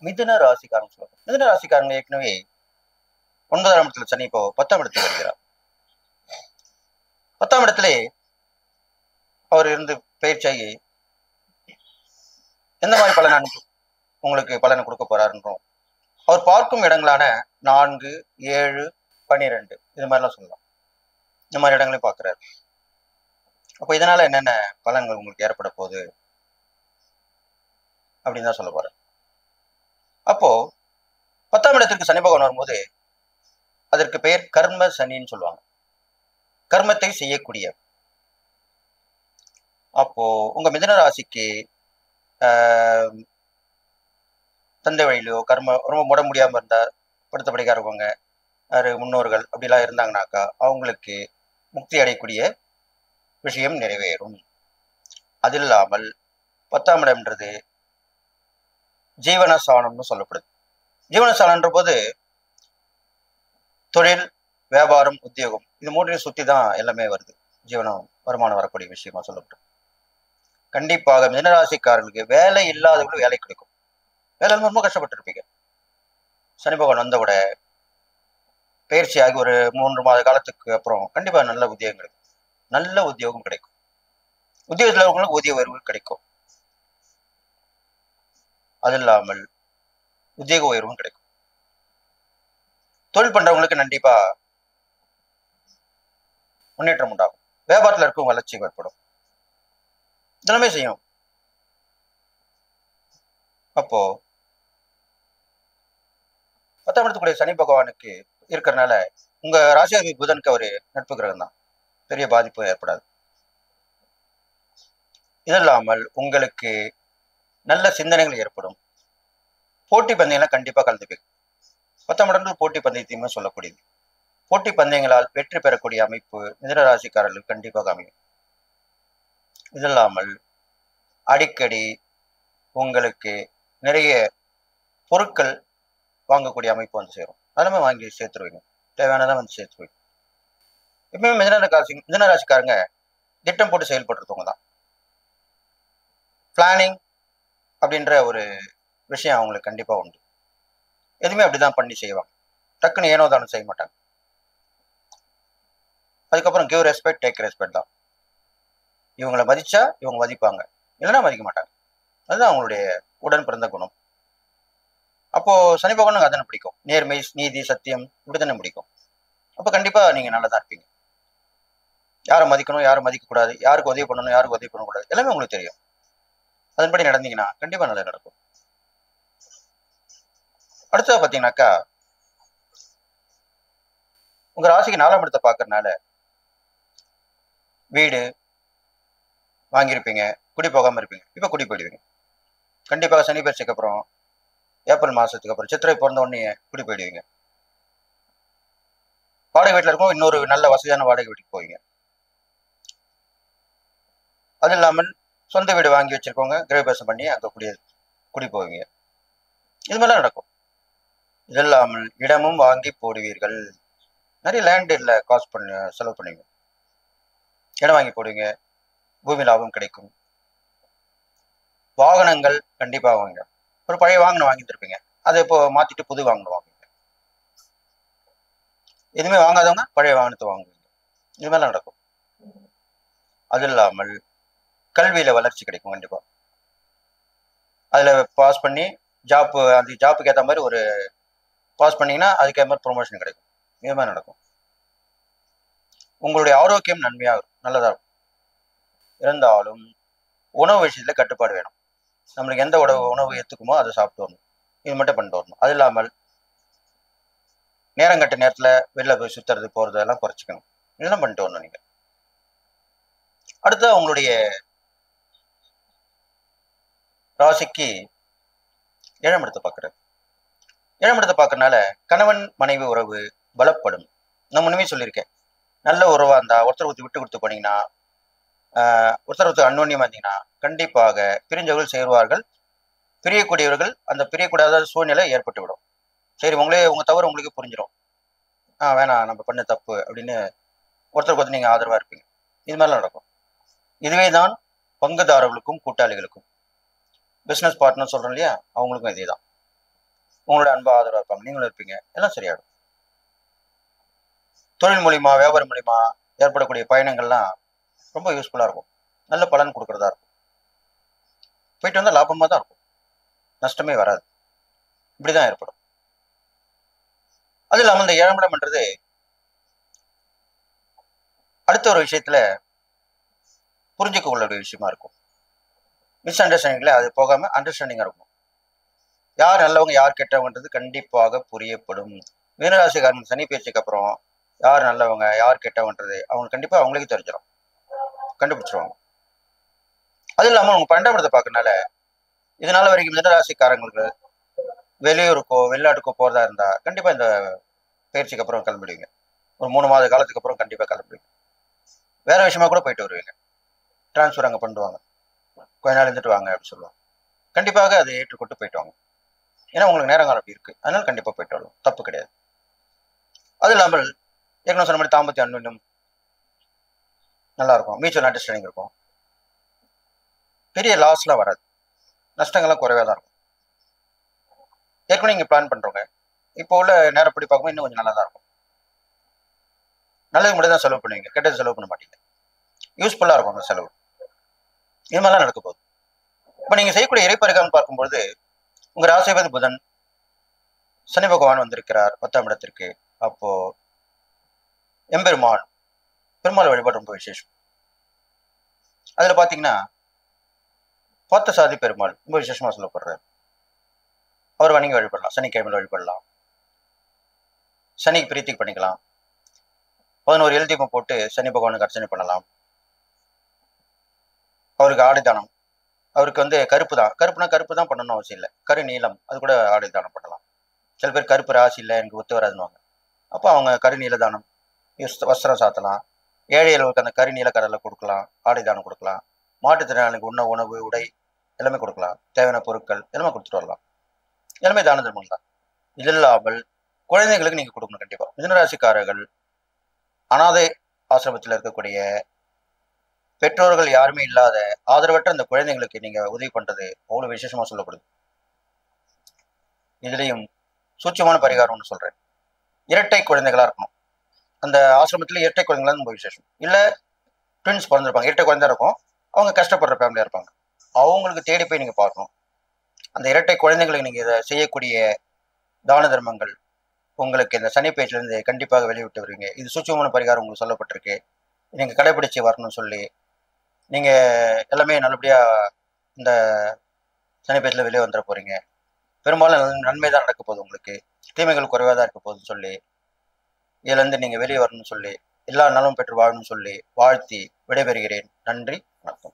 மிதுன ராசிக்காரங்க சொல்லுவாங்க. மிதுன ராசிக்காரங்க ஏற்கனவே 9ஆம் இடத்துல சனி இப்போ 10ஆம் இடத்துக்கு வருகிறார். 10ஆம் இடத்திலே அவர் இருந்து பயிற்சியாகி எந்த மாதிரி உங்களுக்கு பலனை கொடுக்க போறாருன்றோம். அவர் பார்க்கும் இடங்களான 4, 7, 12 இது மாதிரிலாம் சொல்லலாம். இந்த மாதிரி இடங்களையும் பார்க்கிறாரு. அப்போ இதனால என்னென்ன பலன்கள் உங்களுக்கு ஏற்பட போகுது அப்படின்னு தான் சொல்ல போறேன். அப்போ 10ஆம் இடத்திற்கு சனி பகவான் வரும்போது அதற்கு பெயர் கர்ம சனின்னு சொல்லுவாங்க. கர்மத்தை செய்யக்கூடிய. அப்போ உங்க மிதுன ராசிக்கு தந்தை வழியிலோ கர்ம ரொம்ப முட முடியாம இருந்தா படுத்தபடிக்காரவங்க முன்னோர்கள் அப்படிலாம் இருந்தாங்கனாக்கா அவங்களுக்கு முக்தி அடையக்கூடிய விஷயம் நிறைவேறும். அது இல்லாமல் 10ஆம் இடம்ன்றது ஜீவனஸ்தானம்னு சொல்லப்படுது. ஜீவனஸ்தானம்ன்ற போது தொழில், வியாபாரம், உத்தியோகம் இது மூன்றையும் சுத்தி தான் எல்லாமே வருது. வருமானம் வரக்கூடிய விஷயமா சொல்லப்படும். கண்டிப்பாக மிதனராசிக்காரர்களுக்கு வேலை இல்லாதவங்களுக்கு வேலை கிடைக்கும். வேலை ரொம்ப கஷ்டப்பட்டு இருப்பீங்க. சனி பகவான் வந்தவிட பயிற்சியாகி ஒரு 3 மாத காலத்துக்கு அப்புறம் கண்டிப்பா நல்ல உத்தியோகம் கிடைக்கும். நல்ல உத்தியோகம் கிடைக்கும். உத்தியோகத்தில் இருக்கிறவங்களுக்கு ஊதிய உயர்வு கிடைக்கும். அது இல்லாமல் உத்தியோக உயர்வும் கிடைக்கும். தொழில் பண்றவங்களுக்கு கண்டிப்பா முன்னேற்றம் உண்டாகும். வியாபாரத்தில் இருக்கும் வளர்ச்சி ஏற்படும். இதெல்லாமே செய்யும். அப்போ 10ஆம் இடத்துக்குரிய சனி பகவானுக்கு இருக்கிறதுனால உங்க ராசியாதி புதனுக்கு ஒரு நட்பு கிரகம் தான். பெரிய பாதிப்பு ஏற்படாது. இது இல்லாமல் உங்களுக்கு நல்ல சிந்தனைகள் ஏற்படும். போட்டி பந்தயங்களை கண்டிப்பா கலந்துப்பீங்க. 10ஆம் இடத்துல போட்டி பந்தயத்தையுமே சொல்லக்கூடியது. போட்டி பந்தயங்களால் வெற்றி பெறக்கூடிய அமைப்பு மிதுன ராசிக்காரர்களுக்கு கண்டிப்பாக அமையும். இது இல்லாமல் அடிக்கடி உங்களுக்கு நிறைய பொருட்கள் வாங்கக்கூடிய அமைப்பு வந்து சேரும். அதெல்லாமே வாங்கி சேர்த்துருவீங்க. தேவையானதான் வந்து சேர்த்துருவீங்க. எப்பயுமே மிதுன ராசிக்காரங்க திட்டம் போட்டு செயல்படுறவங்க தான். பிளானிங் அப்படின்ற ஒரு விஷயம் அவங்களுக்கு கண்டிப்பா உண்டு. எதுவுமே அப்படிதான் பண்ணி செய்வாங்க. டக்குன்னு ஏனோ தானே செய்ய மாட்டாங்க. அதுக்கப்புறம் கிவ் ரெஸ்பெக்ட், டேக் ரெஸ்பெக்ட் தான். இவங்களை மதிச்சா இவங்க மதிப்பாங்க, இல்லைன்னா மதிக்க மாட்டாங்க. அதுதான் அவங்களுடைய உடன் பிறந்த குணம். அப்போ சனி பகவானுக்கு அதனை பிடிக்கும். நேர்மை, நீதி, சத்தியம் இப்படித்தானே பிடிக்கும். அப்போ கண்டிப்பா நீங்க நல்லதா இருப்பீங்க. யாரை மதிக்கணும், யாரை மதிக்க கூடாது, யாருக்கு உதவி பண்ணணும், யாருக்கு உதவி பண்ணக்கூடாது எல்லாமே உங்களுக்கு தெரியும். அதன்படி நடந்தீங்கன்னா கண்டிப்பா நல்லது நடக்கும். அடுத்தது பாத்தீங்கன்னாக்கா உங்க ராசிக்கு 4ஆம் இடத்தை பாக்குறதுனால வீடு வாங்கியிருப்பீங்க, குடி போகாம இருப்பீங்க. இப்ப குடி போயிடுவீங்க. கண்டிப்பாக சனி பயிற்சிக்கு அப்புறம் ஏப்ரல் மாசத்துக்கு அப்புறம் சித்திரை பிறந்த உடனே குடி போயிடுவீங்க. வாடகை வீட்டுல இருக்கும், இன்னொரு நல்ல வசதியான வாடகை வீட்டுக்கு போவீங்க. அது இல்லாமல் சொந்த வீடு வாங்கி வச்சிருக்கவங்க கிரகபிரவேசம் பண்ணி அங்க குடி போவீங்க. இது மாதிரிலாம் நடக்கும். இது இல்லாமல் இடமும் வாங்கி போடுவீர்கள். நிறைய லேண்ட் இல்ல காஸ்ட் செலவு பண்ணுவீங்க. இடம் வாங்கி போடுவீங்க. பூமி லாபம் கிடைக்கும். வாகனங்கள் கண்டிப்பா வாங்க. ஒரு பழைய வாகனம் வாங்கிட்டு இருப்பீங்க, அதை இப்போ மாத்திட்டு புது வாகனம் வாங்குவீங்க. எதுவுமே வாங்காதவங்க பழைய வாகனத்தை வாங்குவீங்க. இது மாதிரிலாம் நடக்கும். அது இல்லாமல் கல்வியில வளர்ச்சி கிடைக்கும். கண்டிப்பா அதுல பாஸ் பண்ணி அந்த ஜாப்புக்கு ஏற்ற மாதிரி ஒரு பாஸ் பண்ணீங்கன்னா அதுக்கேற்ற மாதிரி ப்ரொமோஷன் கிடைக்கும். இது மாதிரி நடக்கும். உங்களுடைய ஆரோக்கியம் நன்மையாக இருக்கும், நல்லதா இருக்கும். இருந்தாலும் உணவு விஷயத்துல கட்டுப்பாடு வேணும். நம்மளுக்கு எந்த உணவு ஏத்துக்குமோ அதை சாப்பிட்டு வரணும். இது மட்டும் பண்ணிட்டு வரணும். அது இல்லாமல் நேரங்கட்ட நேரத்துல வெளில போய் சுத்துறது போறது எல்லாம் குறைச்சிக்கணும். இதெல்லாம் பண்ணிட்டு வரணும் நீங்க. அடுத்து உங்களுடைய ராசிக்கு 7ஆம் இடத்தை பார்க்கறது. 7ஆம் இடத்தை பார்க்கறதுனால கணவன் மனைவி உறவு பலப்படும். நான் முன்னமே சொல்லியிருக்கேன். நல்ல உறவா இருந்தா ஒருத்தர் விட்டு கொடுத்து போனீங்கன்னா, ஒருத்தர் அந்யோன்யமா இருந்தீங்கன்னா கண்டிப்பாக பிரிஞ்சவர்கள் சேருவார்கள். பிரியக்கூடியவர்கள் அந்த பிரியக்கூடாத சூழ்நிலை ஏற்பட்டுவிடும். சரி, உங்க தவறு உங்களுக்கு புரிஞ்சிடும். வேணாம், நம்ம பண்ண தப்பு அப்படின்னு ஒருத்தருக்கு நீங்க ஆதரவா இருப்பீங்க. இது மாதிரிலாம் நடக்கும். இதுவே தான் பங்குதாரர்களுக்கும் கூட்டாளிகளுக்கும், பிசினஸ் பார்ட்னர் சொல்றோம் இல்லையா, அவங்களுக்கும் இதே தான். உங்களோட அன்பா ஆதரவா இருப்பாங்க, நீங்களும் இருப்பீங்க, எல்லாம் சரியாயிடும். தொழில் மூலியமா, வியாபாரம் மூலியமா ஏற்படக்கூடிய பயணங்கள்லாம் ரொம்ப யூஸ்ஃபுல்லா இருக்கும். நல்ல பலன் கொடுக்கறதா இருக்கும். போயிட்டு வந்தா லாபமா தான் இருக்கும். நஷ்டமே வராது. இப்படிதான் ஏற்படும். அது இல்லாம இந்த 7ஆம் இடம்ன்றது அடுத்த ஒரு விஷயத்துல புரிஞ்சுக்க உள்ள ஒரு விஷயமா இருக்கும். மிஸ் அண்டர்ஸ்டாண்டிங்ல அது போகாம அண்டர்ஸ்டாண்டிங்கா இருக்கும். யார் நல்லவங்க யார் கெட்டவங்கன்றது கண்டிப்பாக புரியப்படும். மீனராசிக்காரங்க சனி பயிற்சிக்கு அப்புறம் யார் நல்லவங்க யார் கெட்டவங்கன்றது அவங்க கண்டிப்பா அவங்களுக்கு தெரிஞ்சிடும், கண்டுபிடிச்சிருவாங்க. அது இல்லாம உங்க 12ஆம் இடத்தை பார்க்கறதுனால இதனால வரைக்கும் மிதனராசிக்காரங்களுக்கு வெளியூருக்கோ வெளிநாட்டுக்கோ போறதா இருந்தா கண்டிப்பா இந்த பயிற்சிக்கு அப்புறம் கிளம்பிடுவீங்க. ஒரு 3 மாத காலத்துக்கு அப்புறம் கண்டிப்பா கிளம்பிடுவீங்க. வேற விஷயமா கூட போயிட்டு வருவீங்க. டிரான்ஸ்ஃபர் அங்க பண்ணுவாங்க, கொஞ்ச நாள் இருந்துட்டு வாங்க அப்படின்னு சொல்லுவாங்க. கண்டிப்பாக அதை ஏற்றுக்கொண்டு போயிட்டு வாங்க. ஏன்னா உங்களுக்கு நேரங்காலம் அப்படி இருக்கு, அதனால கண்டிப்பா போயிட்டு வரலாம், தப்பு கிடையாது. அது இல்லாமல் ஏற்கனவே சொன்ன மாதிரி தாம்பத்திய அன்பிலும் நல்லா இருக்கும், மியூச்சுவல் அண்டர்ஸ்டாண்டிங் இருக்கும், பெரிய லாஸ்லாம் வராது, நஷ்டங்கள்லாம் குறைவா தான் இருக்கும். ஏற்கனவே நீங்க பிளான் பண்றவங்க இப்போ உள்ள நேரப்படி பார்க்கும்போது இன்னும் கொஞ்சம் நல்லா தான் இருக்கும். நல்லது மட்டும் தான் செலவு பண்ணுவீங்க, கெட்டது செலவு பண்ண மாட்டீங்க. யூஸ்ஃபுல்லா இருக்கும் அந்த செலவு. இது மாதிரிலாம் நடக்க போகுது. இப்ப நீங்க செய்யக்கூடிய இறைப்பரிகாரம் பார்க்கும்பொழுது உங்க ராசிபதி புதன், சனி பகவான் வந்திருக்கிறார் 10ஆம் இடத்திற்கு. அப்போ எம்பெருமான் பெருமாள் வழிபாடு ரொம்ப விசேஷம். அதுல பாத்தீங்கன்னா பார்த்தசாதி பெருமாள் ரொம்ப விசேஷமா சொல்லப்படுறாரு. அவர் வணங்கி வழிபடலாம், சனிக்கிழமையில வழிபடலாம், சனிக்கு பிரீத்தி பண்ணிக்கலாம், 11 எல் தீபம் போட்டு சனி பகவானுக்கு அர்ச்சனை பண்ணலாம். அவருக்கு ஆடை தானம், அவருக்கு கருப்பு தான், கருப்பு தான் பண்ணணும் அவசியம் இல்லை, கரு நீளம் அது கூட ஆடை தானம் பண்ணலாம். சில பேர் கருப்பு ராசி இல்லை எனக்கு ஒத்து வராதுன்னு, அப்போ அவங்க கரு நீல தானம் வஸ்திரம் சாத்தலாம். ஏழைகளுக்கு அந்த கரு நீல கடலை கொடுக்கலாம், ஆடை தானம் கொடுக்கலாம். மாற்றுத்திறனாளிக்கு உணவு உடை எல்லாமே கொடுக்கலாம், தேவையான பொருட்கள் எல்லாமே கொடுத்துட்டு வரலாம். எல்லாமே தான தர்மம் தான். இது இல்லாமல் குழந்தைகளுக்கு நீங்க கொடுக்கணும் கண்டிப்பா. மிதனராசிக்காரர்கள் அனாதை ஆசிரமத்தில் இருக்கக்கூடிய பெற்றோர்கள் யாருமே இல்லாத ஆதரவற்ற அந்த குழந்தைங்களுக்கு நீங்க உதவி பண்றது அவ்வளவு விசேஷமா சொல்லப்படுது. இதுலயும் சூட்சமான பரிகாரம் ஒன்று சொல்றேன். இரட்டை குழந்தைகளா இருக்கணும் அந்த ஆசிரமத்துல, இரட்டை குழந்தைகளா ரொம்ப விசேஷம். இல்ல ட்வின்ஸ் பிறந்திருப்பாங்க, இரட்டை குழந்தை இருக்கும், அவங்க கஷ்டப்படுற ஃபேமிலியா இருப்பாங்க, அவங்களுக்கு தேடி போய் நீங்க பார்க்கணும். அந்த இரட்டை குழந்தைங்களுக்கு நீங்க இதை செய்யக்கூடிய தான தர்மங்கள் உங்களுக்கு இந்த சனி பேச்சிலிருந்து கண்டிப்பாக வெளிவிட்டு வருவீங்க. இது சூட்சமான பரிகாரம் உங்களுக்கு சொல்லப்பட்டிருக்கு, நீங்க கடைபிடிச்சு வரணும்னு சொல்லி நீங்க எல்லாமே நல்லபடியா இந்த சனி பேச்சில் வெளியே வந்துட போறீங்க. பெரும்பாலும் நன்மை தான் நடக்க போகுது, உங்களுக்கு தீமைகள் குறைவாக தான் இருக்க போகுதுன்னு சொல்லி இதுல இருந்து நீங்க வெளியே வரணும்னு சொல்லி எல்லா நலமும் பெற்று வாழணும்னு சொல்லி வாழ்த்தி விடைபெறுகிறேன். நன்றி, வணக்கம்.